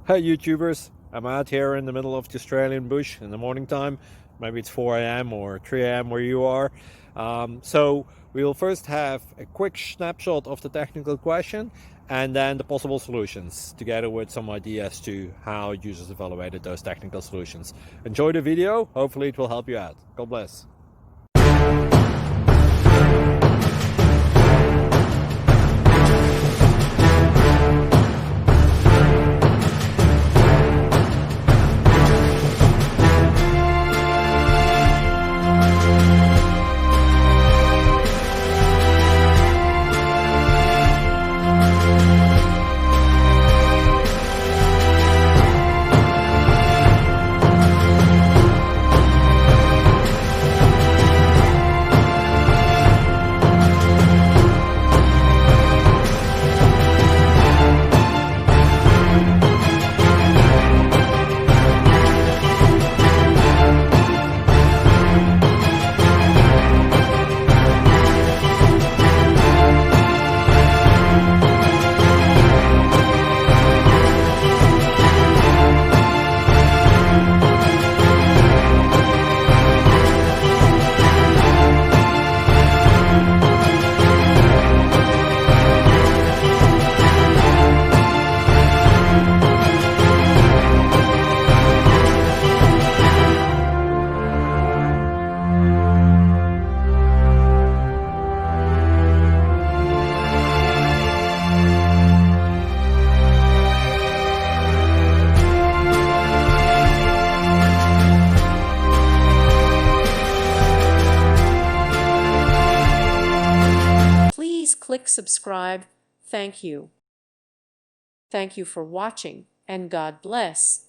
Hey YouTubers, I'm out here in the middle of the Australian bush in the morning time. Maybe it's 4 a.m. or 3 a.m. where you are. So we'll first have a quick snapshot of the technical question and then the possible solutions, together with some ideas to how users evaluated those technical solutions. Enjoy the video, hopefully it will help you out. God bless. Please click subscribe. Thank you. Thank you for watching, and God bless.